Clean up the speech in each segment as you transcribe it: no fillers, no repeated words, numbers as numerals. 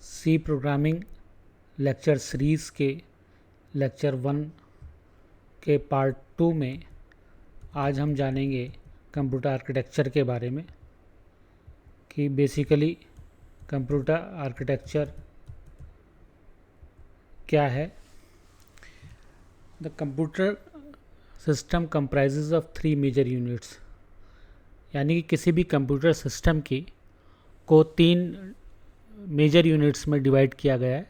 सी programming lecture series के lecture 1 के part 2 में आज हम जानेंगे कंप्यूटर आर्किटेक्चर के बारे में कि बेसिकली कंप्यूटर आर्किटेक्चर क्या है। The computer system comprises of 3 major units, यानी कि किसी भी कंप्यूटर सिस्टम को 3 मेजर यूनिट्स में डिवाइड किया गया है।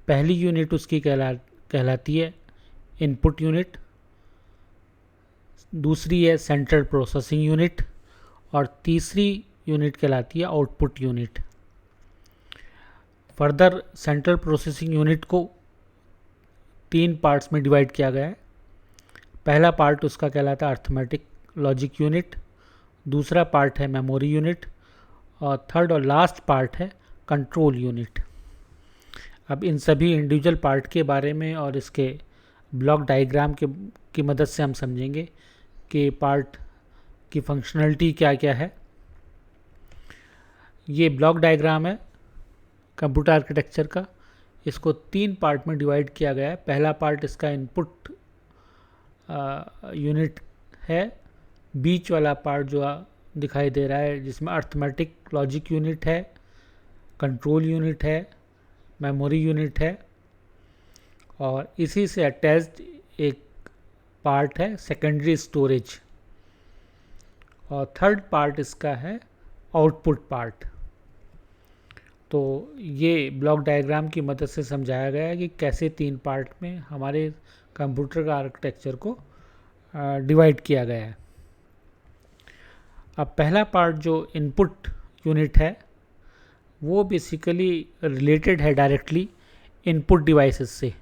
पहली यूनिट उसकी कहलाती है इनपुट यूनिट, दूसरी है सेंट्रल प्रोसेसिंग यूनिट और तीसरी यूनिट कहलाती है output unit. Further central processing unit को 3 पार्ट्स में डिवाइड किया गया है। पहला पार्ट उसका कहलाता है अर्थमेटिक लॉजिक यूनिट, दूसरा पार्ट है मेमोरी यूनिट और थर्ड और लास्ट पार्ट है कंट्रोल यूनिट। अब इन सभी इंडिविजुअल पार्ट के बारे में और इसके ब्लॉक डायग्राम की मदद से हम समझेंगे कि पार्ट की फंक्शनलिटी क्या क्या है। ये ब्लॉक डायग्राम है कंप्यूटर आर्किटेक्चर का। इसको 3 पार्ट में डिवाइड किया गया है। पहला पार्ट इसका इनपुट यूनिट है, बीच वाला पार्ट जो दिखाई दे रहा है जिसमें अर्थमेटिक लॉजिक यूनिट है, कंट्रोल यूनिट है, मेमोरी यूनिट है और इसी से अटैच्ड एक पार्ट है सेकेंडरी स्टोरेज और थर्ड पार्ट इसका है आउटपुट पार्ट। तो ये ब्लॉक डायग्राम की मदद से समझाया गया है कि कैसे 3 पार्ट में हमारे कंप्यूटर का आर्किटेक्चर को डिवाइड किया गया है। अब पहला पार्ट जो इनपुट यूनिट है वो बेसिकली रिलेटेड है डायरेक्टली इनपुट डिवाइसेस से।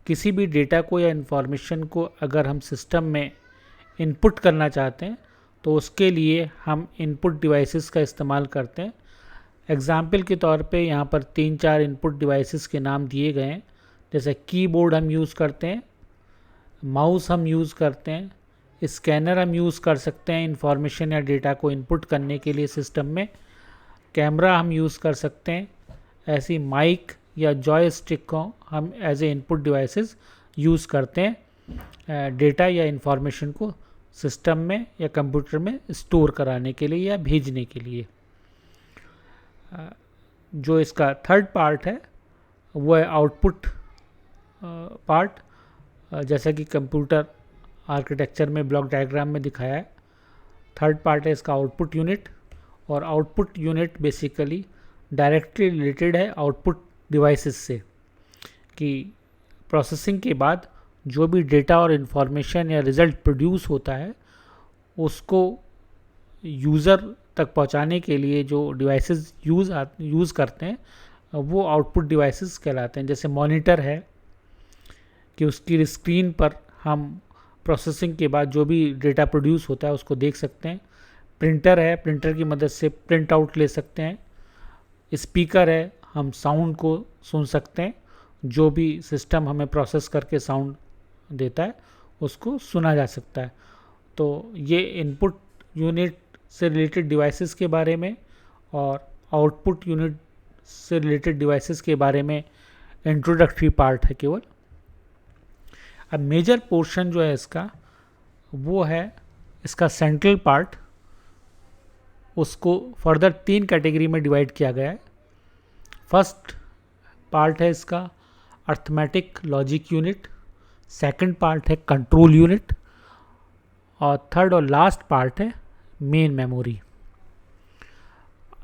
किसी भी डेटा को या इन्फॉर्मेशन को अगर हम सिस्टम में इनपुट करना चाहते हैं तो उसके लिए हम इनपुट डिवाइसेस का इस्तेमाल करते हैं। एग्जाम्पल के तौर पे यहाँ पर 3-4 इनपुट डिवाइसेस के नाम दिए गए हैं, जैसे कीबोर्ड हम यूज़ करते हैं, माउस हम यूज़ करते हैं, स्कैनर हम यूज़ कर सकते हैं इंफॉर्मेशन या डेटा को इनपुट करने के लिए सिस्टम में, कैमरा हम यूज़ कर सकते हैं, ऐसी माइक या जॉयस्टिक को हम as a input devices use करते हैं डेटा या इन्फॉर्मेशन को सिस्टम में या कंप्यूटर में स्टोर कराने के लिए या भेजने के लिए। जो इसका थर्ड पार्ट है वो है आउटपुट पार्ट, जैसा कि कंप्यूटर आर्किटेक्चर में ब्लॉक डायग्राम में दिखाया है। थर्ड पार्ट है इसका आउटपुट यूनिट और output unit basically directly related है आउटपुट डिवाइसेस से, कि प्रोसेसिंग के बाद जो भी डेटा और इन्फॉर्मेशन या रिज़ल्ट प्रोड्यूस होता है उसको यूज़र तक पहुंचाने के लिए जो डिवाइसेस यूज़ करते हैं वो आउटपुट डिवाइसेस कहलाते हैं। जैसे मॉनिटर है कि उसकी स्क्रीन पर हम प्रोसेसिंग के बाद जो भी डेटा प्रोड्यूस होता है उसको देख सकते हैं। प्रिंटर है, प्रिंटर की मदद से प्रिंट आउट ले सकते हैं। स्पीकर है, हम साउंड को सुन सकते हैं, जो भी सिस्टम हमें प्रोसेस करके साउंड देता है उसको सुना जा सकता है। तो ये इनपुट यूनिट से रिलेटेड डिवाइसेस के बारे में और आउटपुट यूनिट से रिलेटेड डिवाइसेस के बारे में इंट्रोडक्टरी पार्ट है केवल। अब मेजर पोर्शन जो है इसका वो है इसका सेंट्रल पार्ट। उसको फर्दर 3 कैटेगरी में डिवाइड किया गया है। फर्स्ट पार्ट है इसका arithmetic logic unit, second part है कंट्रोल यूनिट और थर्ड और लास्ट पार्ट है मेन मेमोरी।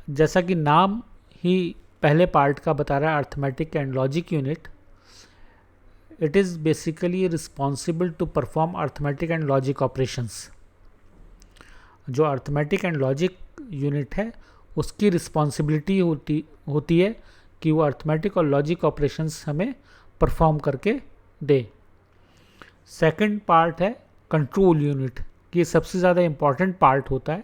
जैसा कि नाम ही पहले पार्ट का बता रहा है arithmetic and logic unit, it is basically responsible to perform arithmetic and logic operations. जो अर्थमेटिक एंड लॉजिक यूनिट है उसकी रिस्पॉन्सिबिलिटी होती है कि वो अर्थमेटिक और लॉजिक ऑपरेशंस हमें परफॉर्म करके दे। सेकंड पार्ट है कंट्रोल यूनिट, कि ये सबसे ज़्यादा इम्पॉर्टेंट पार्ट होता है।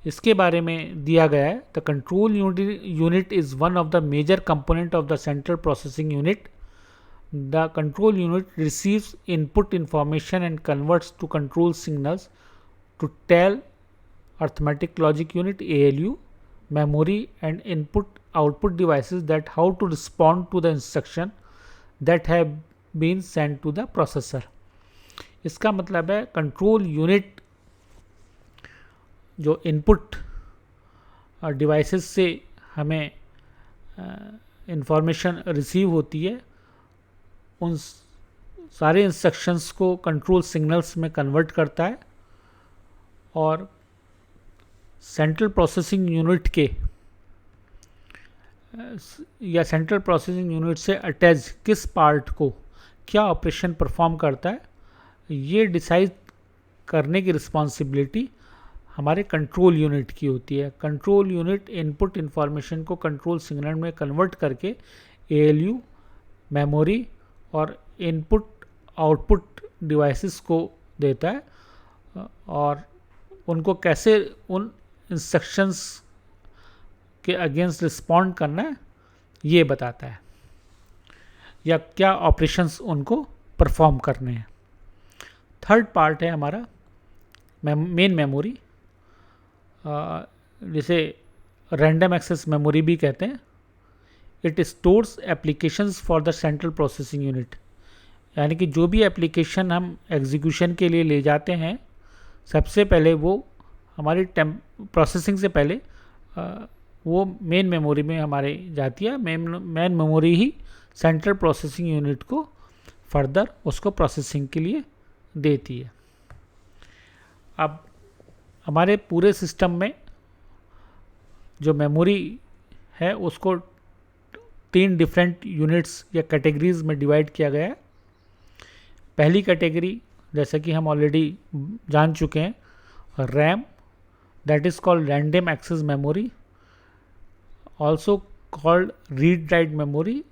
इसके बारे में दिया गया है the control unit is one of the major component of the central processing unit. The control unit receives input information and converts to control signals to tell arithmetic logic unit ALU, memory and input output devices that how to respond to the instruction that have been sent to the processor. इसका मतलब है control unit जो input devices से हमें information receive होती है, उन सारे इंस्ट्रक्शंस को कंट्रोल सिग्नल्स में कन्वर्ट करता है और सेंट्रल प्रोसेसिंग यूनिट के या सेंट्रल प्रोसेसिंग यूनिट से अटैच किस पार्ट को क्या ऑपरेशन परफॉर्म करता है, ये डिसाइड करने की रिस्पॉन्सिबिलिटी हमारे कंट्रोल यूनिट की होती है. कंट्रोल यूनिट इनपुट इंफॉर्मेशन को कंट्रोल सिग्नल में कन्वर्ट करके ALU, मेमोरी और इनपुट आउटपुट डिवाइसेस को देता है और उनको कैसे उन इंस्ट्रक्शंस के अगेंस्ट रिस्पॉन्ड करना है ये बताता है, या क्या ऑपरेशंस उनको परफॉर्म करने हैं. थर्ड पार्ट है हमारा मेन मेमोरी, जिसे रैंडम एक्सेस मेमोरी भी कहते हैं. It stores applications for the central processing unit, यानी कि जो भी एप्लीकेशन हम एग्जीक्यूशन के लिए ले जाते हैं, सबसे पहले वो हमारी प्रोसेसिंग से पहले वो मेन मेमोरी में हमारे जाती है. मेन मेमोरी ही सेंट्रल प्रोसेसिंग यूनिट को फर्दर उसको प्रोसेसिंग के लिए देती है. अब हमारे पूरे सिस्टम में जो मेमोरी है उसको 3 डिफरेंट यूनिट्स या कैटेगरीज में डिवाइड किया गया है. पहली कैटेगरी जैसा कि हम ऑलरेडी जान चुके हैं, RAM, that is called random access memory, also called read write memory,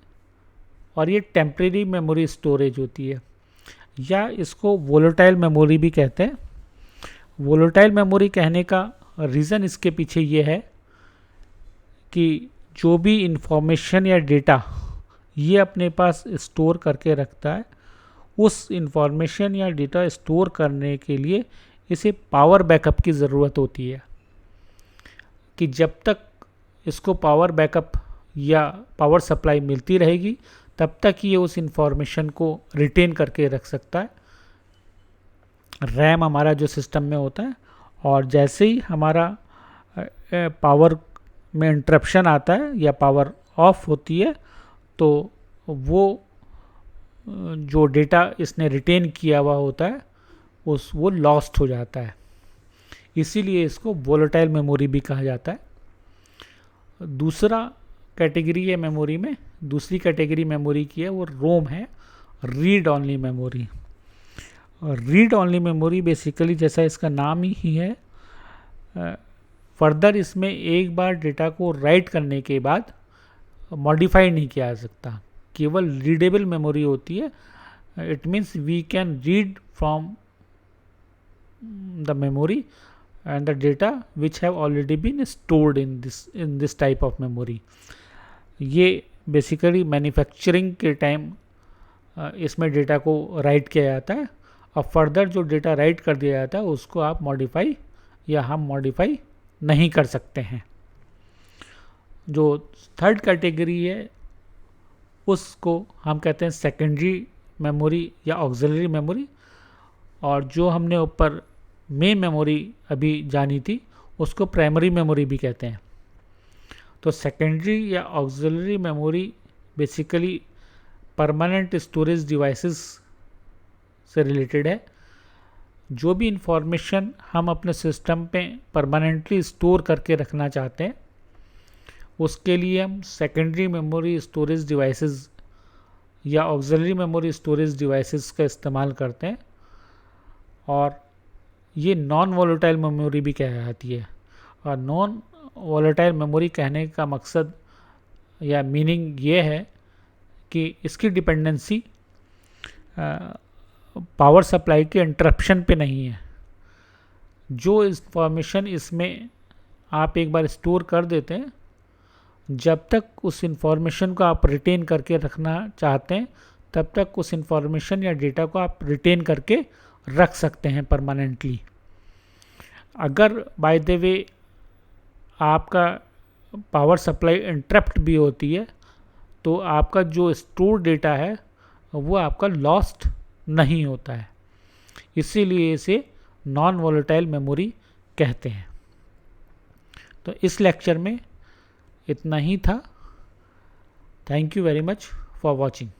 और ये टेम्परेरी मेमोरी स्टोरेज होती है, या इसको वोलेटाइल मेमोरी भी कहते हैं. वोलेटाइल मेमोरी कहने का रीज़न इसके पीछे ये है कि जो भी इंफॉर्मेशन या डेटा ये अपने पास स्टोर करके रखता है, उस इंफॉर्मेशन या डेटा स्टोर करने के लिए इसे पावर बैकअप की ज़रूरत होती है, कि जब तक इसको पावर बैकअप या पावर सप्लाई मिलती रहेगी तब तक ये उस इंफॉर्मेशन को रिटेन करके रख सकता है. रैम हमारा जो सिस्टम में होता है, और जैसे ही हमारा पावर में इंटरप्शन आता है या पावर ऑफ होती है, तो वो जो डेटा इसने रिटेन किया हुआ होता है वो लॉस्ट हो जाता है. इसीलिए इसको वोलेटाइल मेमोरी भी कहा जाता है. दूसरा कैटेगरी है मेमोरी में, दूसरी कैटेगरी मेमोरी की है वो रोम है, read only memory. Read only memory basically जैसा इसका नाम ही है, फर्दर इसमें एक बार डेटा को राइट करने के बाद मॉडिफाई नहीं किया जा सकता, केवल रीडेबल मेमोरी होती है. It means we can read from the memory and the data which have already been stored in this type of memory. ये बेसिकली मैन्युफैक्चरिंग के टाइम इसमें डेटा को राइट किया जाता है, और फर्दर जो डेटा राइट कर दिया जाता है उसको आप मॉडिफाई या हम मॉडिफाई नहीं कर सकते हैं. जो थर्ड कैटेगरी है उसको हम कहते हैं सेकेंडरी मेमोरी या ऑक्सिलरी मेमोरी, और जो हमने ऊपर मेन मेमोरी अभी जानी थी उसको प्राइमरी मेमोरी भी कहते हैं. तो सेकेंडरी या auxiliary memory basically permanent storage devices से रिलेटेड है. जो भी इंफॉर्मेशन हम अपने सिस्टम पे परमानेंटली स्टोर करके रखना चाहते हैं उसके लिए हम सेकेंडरी मेमोरी स्टोरेज डिवाइसेस या ऑक्सिलरी मेमोरी स्टोरेज डिवाइसेस का इस्तेमाल करते हैं. और ये नॉन वोलेटाइल मेमोरी भी कही जाती है. और नॉन वोलेटाइल मेमोरी कहने का मकसद या मीनिंग ये है कि इसकी डिपेंडेंसी पावर सप्लाई के इंटरप्शन पे नहीं है. जो इंफॉर्मेशन इसमें आप एक बार स्टोर कर देते हैं, जब तक उस इंफॉर्मेशन को आप रिटेन करके रखना चाहते हैं तब तक उस इंफॉर्मेशन या डेटा को आप रिटेन करके रख सकते हैं परमानेंटली. अगर बाय द वे आपका पावर सप्लाई इंटरप्ट भी होती है तो आपका जो स्टोर डेटा है वो आपका लॉस्ट नहीं होता है, इसीलिए इसे नॉन वॉलेटाइल मेमोरी कहते हैं। तो इस लेक्चर में इतना ही था। Thank you very much for watching.